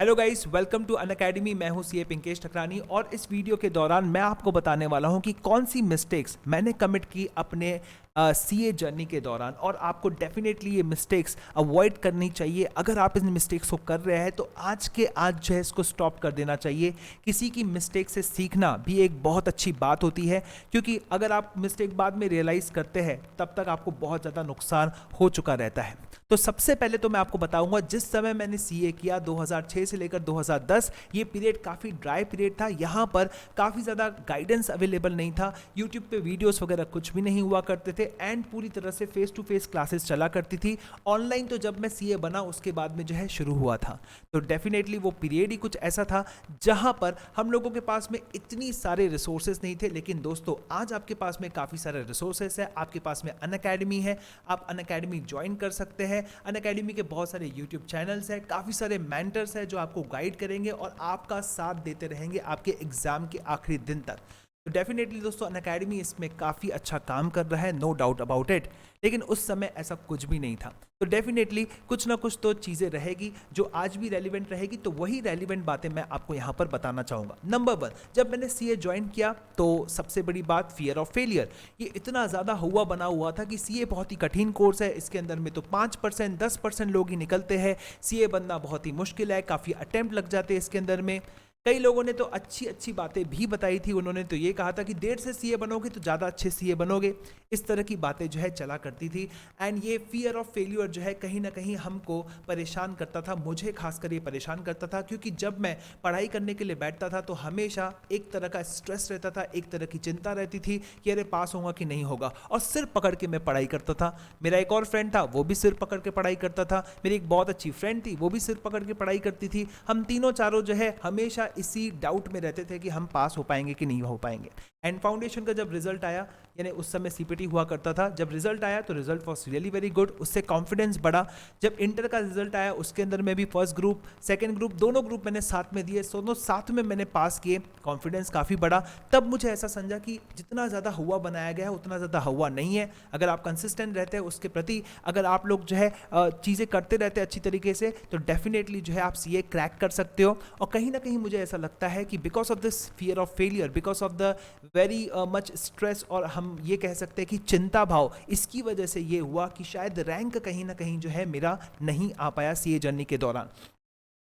Hello guys, welcome to Unacademy. मैं हूं CA Pinkesh ठकरानी और इस वीडियो के दौरान मैं आपको बताने वाला हूं कि कौन सी मिस्टेक्स मैंने कमिट की अपने सीए जर्नी के दौरान और आपको डेफिनेटली ये मिस्टेक्स अवॉइड करनी चाहिए। अगर आप इन मिस्टेक्स को कर रहे हैं तो आज के आज जो है इसको स्टॉप कर देना चाहिए। किसी की मिस्टेक से सीखना भी एक बहुत अच्छी बात होती है, क्योंकि अगर आप मिस्टेक बाद में रियलाइज़ करते हैं तब तक आपको बहुत ज़्यादा नुकसान हो चुका रहता है। तो सबसे पहले तो मैं आपको बताऊंगा, जिस समय मैंने सीए किया 2006 से लेकर 2010, ये पीरियड काफ़ी ड्राई पीरियड था। यहाँ पर काफ़ी ज़्यादा गाइडेंस अवेलेबल नहीं था, यूट्यूब पे वीडियोस वगैरह कुछ भी नहीं हुआ करते थे एंड पूरी तरह से फेस टू फेस क्लासेस चला करती थी। ऑनलाइन तो जब मैं सीए बना उसके बाद में जो है शुरू हुआ था। तो डेफिनेटली वो पीरियड ही कुछ ऐसा था जहाँ पर हम लोगों के पास में इतनी सारे रिसोर्सेज नहीं थे। लेकिन दोस्तों, आज आपके पास में काफ़ी सारे रिसोर्सेज है। आपके पास में अनअकैडमी है, आप अनअकैडमी ज्वाइन कर सकते हैं। अनअकैडमी के बहुत सारे यूट्यूब चैनल्स हैं, काफ़ी सारे मेंटर्स हैं जो आपको गाइड करेंगे और आपका साथ देते रहेंगे आपके एग्जाम के आखिरी दिन तक। तो डेफिनेटली दोस्तों, अनअकैडमी इसमें काफ़ी अच्छा काम कर रहा है, नो डाउट अबाउट इट। लेकिन उस समय ऐसा कुछ भी नहीं था। तो डेफिनेटली कुछ ना कुछ तो चीज़ें रहेगी जो आज भी रेलिवेंट रहेगी। तो वही रेलिवेंट बातें मैं आपको यहाँ पर बताना चाहूँगा। नंबर 1, जब मैंने सीए ज्वाइन किया तो सबसे बड़ी बात फियर ऑफ फेलियर। ये इतना ज़्यादा हुआ बना हुआ था कि सीए बहुत ही कठिन कोर्स है, इसके अंदर में तो 5% 10% लोग ही निकलते हैं। सीए बनना बहुत ही मुश्किल है, काफ़ी अटेम्प्ट लग जाते हैं इसके अंदर में। कई लोगों ने तो अच्छी अच्छी बातें भी बताई थी। उन्होंने तो ये कहा था कि 1.5 से सीए बनोगे तो ज़्यादा अच्छे सीए बनोगे। इस तरह की बातें जो है चला करती थी एंड ये फियर ऑफ फेल्यूर जो है कहीं ना कहीं हमको परेशान करता था। मुझे खासकर ये परेशान करता था, क्योंकि जब मैं पढ़ाई करने के लिए बैठता था तो हमेशा एक तरह का स्ट्रेस रहता था, एक तरह की चिंता रहती थी कि अरे पास होगा कि नहीं होगा, और सिर पकड़ के मैं पढ़ाई करता था। मेरा एक और फ्रेंड था, वो भी सिर पकड़ के पढ़ाई करता था। मेरी एक बहुत अच्छी फ्रेंड थी, वो भी सिर पकड़ के पढ़ाई करती थी। हम तीनों चारों जो है हमेशा इसी डाउट में रहते थे कि हम पास हो पाएंगे कि नहीं हो पाएंगे। एंड फाउंडेशन का जब रिजल्ट आया, यानी उस समय सीपीटी हुआ करता था, जब रिजल्ट आया तो result was really very good, उससे कॉन्फिडेंस बढ़ा। जब इंटर का रिजल्ट आया उसके अंदर में भी फर्स्ट ग्रुप सेकंड ग्रुप दोनों ग्रुप मैंने साथ में दिए, दोनों साथ में मैंने पास किए, कॉन्फिडेंस काफ़ी बढ़ा। तब मुझे ऐसा समझा कि जितना ज़्यादा हुआ बनाया गया है उतना ज़्यादा हुआ नहीं है। अगर आप कंसिस्टेंट रहते हैं उसके प्रति, अगर आप लोग जो है चीज़ें करते रहते हैं अच्छी तरीके से, तो डेफिनेटली जो है आप सीए क्रैक कर सकते हो। और कहीं ना कहीं मुझे ऐसा लगता है कि because of this fear of failure, because of the very much stress, और हम ये कह सकते हैं कि चिंता भाव, इसकी वजह से ये हुआ कि शायद रैंक कहीं ना कहीं जो है मेरा नहीं आ पाया सीए जर्नी के दौरान।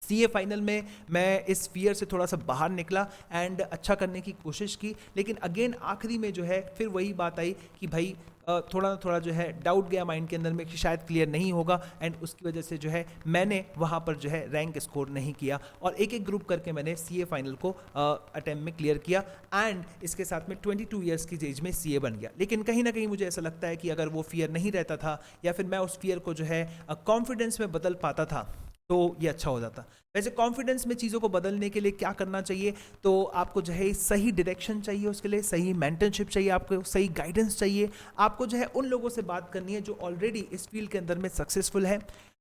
सीए फाइनल में मैं इस फियर से थोड़ा सा बाहर निकला एंड अच्छा करने की कोशिश की। लेकिन अगेन आखिरी में जो है फिर वही बात आई कि भाई थोड़ा ना थोड़ा जो है डाउट गया माइंड के अंदर में कि शायद क्लियर नहीं होगा, एंड उसकी वजह से जो है मैंने वहाँ पर जो है रैंक स्कोर नहीं किया और एक एक ग्रुप करके मैंने सीए फाइनल को अटेम्प्ट में क्लियर किया एंड इसके साथ में 22 ईयर्स की एज में सीए बन गया। लेकिन कहीं ना कहीं मुझे ऐसा लगता है कि अगर वो फियर नहीं रहता था या फिर मैं उस फियर को जो है कॉन्फिडेंस में बदल पाता था तो ये अच्छा हो जाता। वैसे कॉन्फिडेंस में चीज़ों को बदलने के लिए क्या करना चाहिए, तो आपको जो है सही डायरेक्शन चाहिए, उसके लिए सही मेंटरशिप चाहिए, आपको सही गाइडेंस चाहिए। आपको जो है उन लोगों से बात करनी है जो ऑलरेडी इस फील्ड के अंदर में सक्सेसफुल है।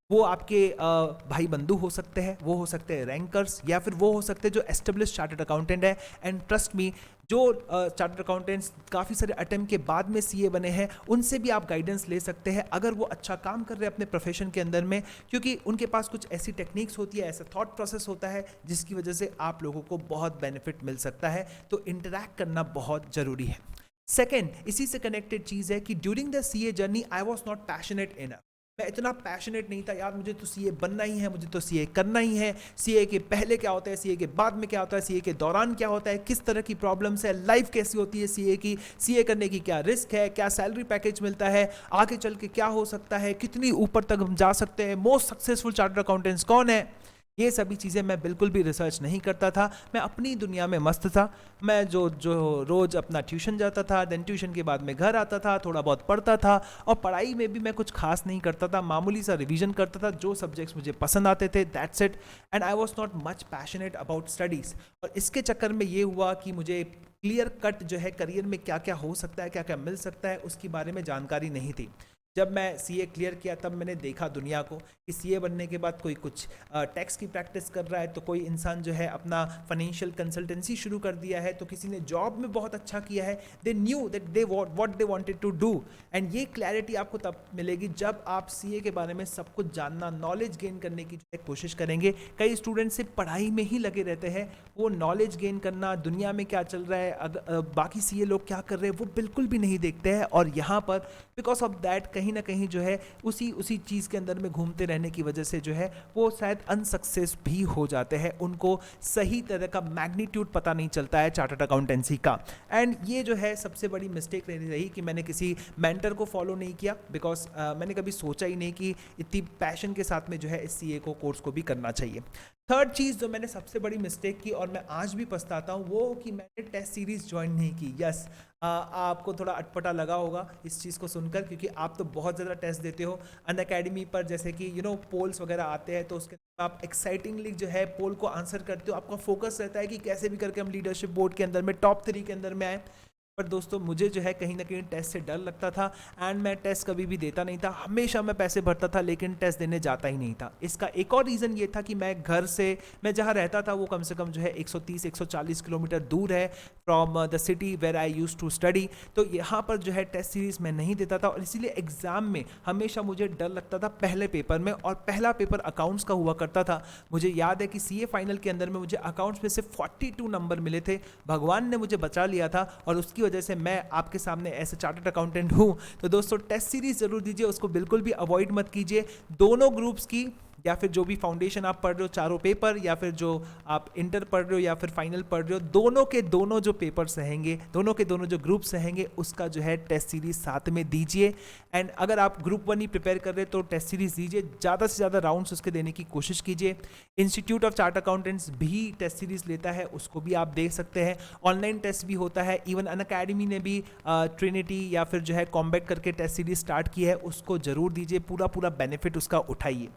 वो आपके भाई बंधु हो सकते हैं, वो हो सकते हैं रैंकर्स, या फिर वो हो सकते हैं जो एस्टेब्लिश चार्टर्ड अकाउंटेंट है। एंड ट्रस्ट मी, जो चार्टर्ड अकाउंटेंट्स काफ़ी सारे अटेम्प्ट के बाद में सीए बने हैं, उनसे भी आप गाइडेंस ले सकते हैं अगर वो अच्छा काम कर रहे हैं अपने प्रोफेशन के अंदर में, क्योंकि उनके पास कुछ ऐसी टेक्निक्स होती है, ऐसा थॉट प्रोसेस होता है जिसकी वजह से आप लोगों को बहुत बेनिफिट मिल सकता है। तो इंटरैक्ट करना बहुत ज़रूरी है। सेकेंड, इसी से कनेक्टेड चीज़ है कि during the CA journey I was not passionate enough. मैं इतना पैशनेट नहीं था, यार मुझे तो सीए बनना ही है, मुझे तो सीए करना ही है। सीए के पहले क्या होता है, सीए के बाद में क्या होता है, सीए के दौरान क्या होता है, किस तरह की प्रॉब्लम्स है, लाइफ कैसी होती है सीए की, सीए करने की क्या रिस्क है, क्या सैलरी पैकेज मिलता है, आगे चल के क्या हो सकता है, कितनी ऊपर तक हम जा सकते हैं, मोस्ट सक्सेसफुल चार्टर्ड अकाउंटेंट्स कौन है। ये सभी चीज़ें मैं बिल्कुल भी रिसर्च नहीं करता था। मैं अपनी दुनिया में मस्त था। मैं जो रोज़ अपना ट्यूशन जाता था, देन ट्यूशन के बाद में घर आता था, थोड़ा बहुत पढ़ता था, और पढ़ाई में भी मैं कुछ खास नहीं करता था, मामूली सा रिवीजन करता था, जो सब्जेक्ट्स मुझे पसंद आते थे, that's it. And I was not much passionate about studies. और इसके चक्कर में ये हुआ कि मुझे क्लियर कट जो है करियर में क्या क्या हो सकता है, क्या क्या मिल सकता है, उसके बारे में जानकारी नहीं थी। जब मैं सीए क्लियर किया तब मैंने देखा दुनिया को कि सीए बनने के बाद कोई कुछ टैक्स की प्रैक्टिस कर रहा है, तो कोई इंसान जो है अपना फाइनेंशियल कंसल्टेंसी शुरू कर दिया है, तो किसी ने जॉब में बहुत अच्छा किया है। They knew that they what they wanted to do. And ये क्लैरिटी आपको तब मिलेगी जब आप सीए के बारे में सब कुछ जानना, नॉलेज गेन करने की जो है कोशिश करेंगे। कई स्टूडेंट सिर्फ पढ़ाई में ही लगे रहते हैं, वो नॉलेज गेन करना, दुनिया में क्या चल रहा है, बाकी सीए लोग क्या कर रहे हैं, वो बिल्कुल भी नहीं देखते हैं। और यहाँ पर बिकॉज ऑफ दैट कहीं ना कहीं जो है उसी चीज़ के अंदर में घूमते रहने की वजह से जो है वो शायद अनसक्सेस भी हो जाते हैं। उनको सही तरह का मैग्नीट्यूड पता नहीं चलता है चार्टर्ड अकाउंटेंसी का। एंड ये जो है सबसे बड़ी मिस्टेक रही कि मैंने किसी मेंटर को फॉलो नहीं किया, बिकॉज मैंने कभी सोचा ही नहीं कि इतनी पैशन के साथ में जो है इस सीए को कोर्स को भी करना चाहिए। थर्ड चीज़ जो मैंने सबसे बड़ी मिस्टेक की और मैं आज भी पछताता हूँ, वो कि मैंने टेस्ट सीरीज ज्वाइन नहीं की। यस, आपको थोड़ा अटपटा लगा होगा इस चीज़ को सुनकर, क्योंकि आप तो बहुत ज़्यादा टेस्ट देते हो अनअकैडमी पर, जैसे कि पोल्स वगैरह आते हैं, तो उसके आप एक्साइटिंगली जो है पोल को आंसर करते हो। आपका फोकस रहता है कि कैसे भी करके हम लीडरशिप बोर्ड के अंदर में टॉप 3 के अंदर में आए। पर दोस्तों मुझे जो है कहीं ना कहीं टेस्ट से डर लगता था, एंड मैं टेस्ट कभी भी देता नहीं था। हमेशा मैं पैसे भरता था लेकिन टेस्ट देने जाता ही नहीं था। इसका एक और रीज़न ये था कि मैं जहाँ रहता था वो कम से कम जो है 130-140 किलोमीटर दूर है from the city where I use to study. तो यहाँ पर जो है टेस्ट सीरीज मैं नहीं देता था, और इसीलिए एग्जाम में हमेशा मुझे डर लगता था पहले पेपर में। और पहला पेपर अकाउंट्स का हुआ करता था। मुझे याद है कि सीए फाइनल के अंदर में मुझे अकाउंट्स में से 42 नंबर मिले थे। भगवान ने मुझे बचा लिया था, और उसकी वजह से मैं आपके सामने ऐसे चार्टर्ड अकाउंटेंट हूं। तो दोस्तों टेस्ट सीरीज जरूर दीजिए, उसको बिल्कुल भी अवॉइड मत कीजिए। दोनों ग्रुप्स की, या फिर जो भी फाउंडेशन आप पढ़ रहे हो चारों पेपर, या फिर जो आप इंटर पढ़ रहे हो या फिर फाइनल पढ़ रहे हो, दोनों के दोनों जो पेपर्स रहेंगे, दोनों के दोनों जो ग्रुप्स रहेंगे, उसका जो है टेस्ट सीरीज साथ में दीजिए। एंड अगर आप ग्रुप 1 ही प्रिपेयर कर रहे हैं तो टेस्ट सीरीज दीजिए, ज़्यादा से ज़्यादा राउंड्स उसके देने की कोशिश कीजिए। इंस्टीट्यूट ऑफ चार्टर्ड अकाउंटेंट्स भी टेस्ट सीरीज लेता है, उसको भी आप देख सकते हैं। ऑनलाइन टेस्ट भी होता है, इवन अनअकैडमी ने भी ट्रिनिटी या फिर जो है कॉम्बैट करके टेस्ट सीरीज स्टार्ट की है, उसको जरूर दीजिए, पूरा बेनिफिट उसका उठाइए।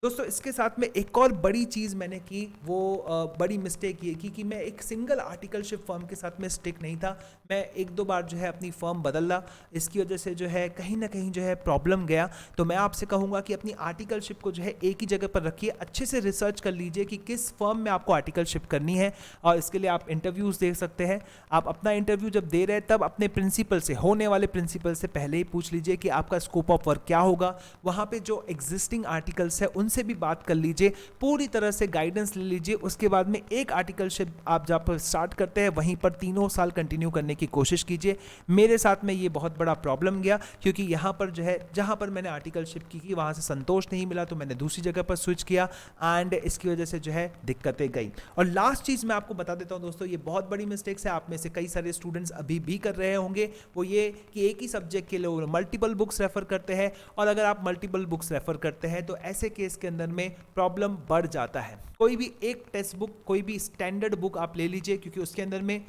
दोस्तों इसके साथ में एक और बड़ी चीज़ मैंने की, वो बड़ी मिस्टेक ये की कि मैं एक सिंगल आर्टिकलशिप फर्म के साथ में स्टिक नहीं था। मैं 1-2 बार जो है अपनी फर्म बदला, इसकी वजह से जो है कहीं ना कहीं जो है प्रॉब्लम गया। तो मैं आपसे कहूँगा कि अपनी आर्टिकलशिप को जो है एक ही जगह पर रखिए, अच्छे से रिसर्च कर लीजिए कि किस फर्म में आपको आर्टिकलशिप करनी है, और इसके लिए आप इंटरव्यूज़ दे सकते हैं। आप अपना इंटरव्यू जब दे रहे हैं तब अपने प्रिंसिपल से, होने वाले प्रिंसिपल से पहले ही पूछ लीजिए कि आपका स्कोप ऑफ वर्क क्या होगा। वहाँ पर जो एग्जिस्टिंग आर्टिकल्स है उनसे भी बात कर लीजिए, पूरी तरह से गाइडेंस ले लीजिए। उसके बाद में एक आर्टिकलशिप आप जहाँ पर स्टार्ट करते हैं वहीं पर 3 साल कंटिन्यू करने की कोशिश कीजिए। मेरे साथ में ये बहुत बड़ा प्रॉब्लम गया, क्योंकि यहाँ पर जो है जहाँ पर मैंने आर्टिकलशिप की वहाँ से संतोष नहीं मिला, तो मैंने दूसरी जगह पर स्विच किया, एंड इसकी वजह से जो है दिक्कतें गई। और लास्ट चीज़ मैं आपको बता देता हूँ दोस्तों, ये बहुत बड़ी मिस्टेक्स है, आप में से कई सारे स्टूडेंट्स अभी भी कर रहे होंगे, वो ये कि एक ही सब्जेक्ट के लिए मल्टीपल बुक्स रेफर करते हैं। और अगर आप मल्टीपल बुक्स रेफर करते हैं तो ऐसे केस के अंदर में प्रॉब्लम बढ़ जाता है। कोई भी एक टेक्स्ट बुक, कोई भी स्टैंडर्ड बुक आप ले लीजिए, क्योंकि उसके अंदर में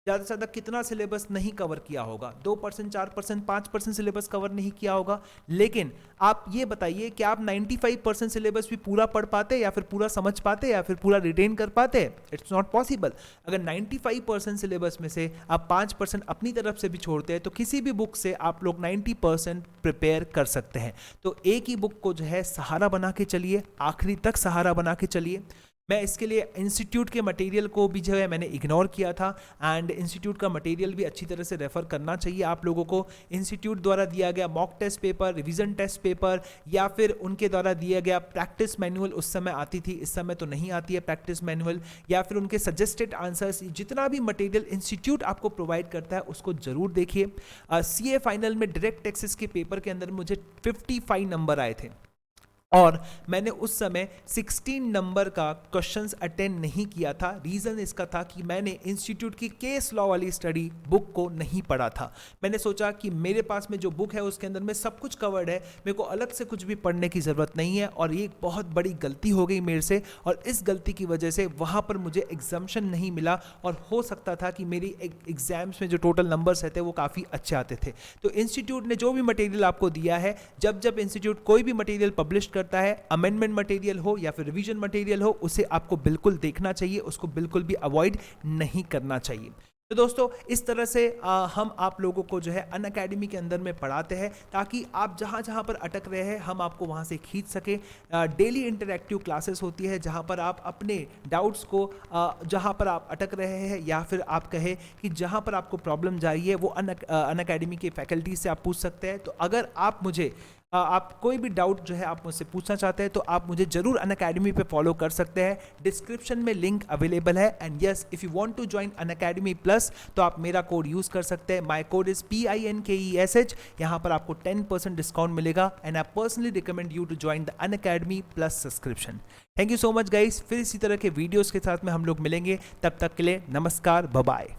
ज़्यादा से ज़्यादा कितना सिलेबस नहीं कवर किया होगा, 2%, 4%, 5% सिलेबस कवर नहीं किया होगा। लेकिन आप ये बताइए कि आप 95% सिलेबस भी पूरा पढ़ पाते, या फिर पूरा समझ पाते, या फिर पूरा रिटेन कर पाते? It's not possible. अगर 95% सिलेबस में से आप 5% अपनी तरफ से भी छोड़ते हैं, तो किसी भी बुक से आप लोग 90% प्रिपेयर कर सकते हैं। तो एक ही बुक को जो है सहारा बना के चलिए, आखिरी तक सहारा बना के चलिए। मैं इसके लिए इंस्टीट्यूट के मटेरियल को भी जो है मैंने इग्नोर किया था, एंड इंस्टीट्यूट का मटेरियल भी अच्छी तरह से रेफर करना चाहिए आप लोगों को। इंस्टीट्यूट द्वारा दिया गया mock test paper, revision test paper, या फिर उनके द्वारा दिया गया प्रैक्टिस मैनुअल, उस समय आती थी, इस समय तो नहीं आती है प्रैक्टिस मैनुअल, या फिर उनके सजेस्टेड आंसर्स, जितना भी मटेरियल इंस्टीट्यूट आपको प्रोवाइड करता है उसको जरूर देखिए। सीए फाइनल में डायरेक्ट टैक्सेस के पेपर के अंदर मुझे 55 नंबर आए थे, और मैंने उस समय 16 नंबर का क्वेश्चंस अटेंड नहीं किया था। रीज़न इसका था कि मैंने इंस्टीट्यूट की केस लॉ वाली स्टडी बुक को नहीं पढ़ा था। मैंने सोचा कि मेरे पास में जो बुक है उसके अंदर में सब कुछ कवर्ड है, मेरे को अलग से कुछ भी पढ़ने की ज़रूरत नहीं है, और ये एक बहुत बड़ी गलती हो गई मेरे से। और इस गलती की वजह से वहाँ पर मुझे एग्जाम्शन नहीं मिला, और हो सकता था कि मेरी एग्जाम्स में जो टोटल नंबर्स रहते वो काफ़ी अच्छे आते थे। तो इंस्टीट्यूट ने जो भी मटेरियल आपको दिया है, जब इंस्टीट्यूट कोई भी मटेरियल पब्लिश करता है, अमेंडमेंट मटेरियल हो या फिर रिवीजन मटेरियल हो, उसे आपको बिल्कुल देखना चाहिए, उसको बिल्कुल भी अवॉइड नहीं करना चाहिए। तो दोस्तों इस तरह से हम आप लोगों को जो है अनअकैडमी के अंदर में पढ़ाते हैं, ताकि आप जहाँ जहाँ पर अटक रहे हैं हम आपको वहाँ से खींच सकें। डेली इंटरैक्टिव क्लासेस होती है जहाँ पर आप अपने डाउट्स को जहाँ पर आप अटक रहे हैं या फिर आप कहें कि जहाँ पर आपको प्रॉब्लम जा रही है वो अनअकैडमी के फैकल्टी से आप पूछ सकते हैं। तो अगर आप मुझे आप कोई भी डाउट जो है आप मुझसे पूछना चाहते हैं तो आप मुझे जरूर अनअकैडमी पे फॉलो कर सकते हैं। डिस्क्रिप्शन में लिंक अवेलेबल है। And yes, if you want to join Unacademy plus तो आप मेरा कोड यूज कर सकते हैं। My code is PINKESH। यहाँ पर आपको 10% डिस्काउंट मिलेगा and I personally recommend you to join the Unacademy plus subscription. Thank you so much guys. फिर इसी तरह के वीडियोस के साथ में हम लोग मिलेंगे, तब तक के लिए नमस्कार, बाय बाय।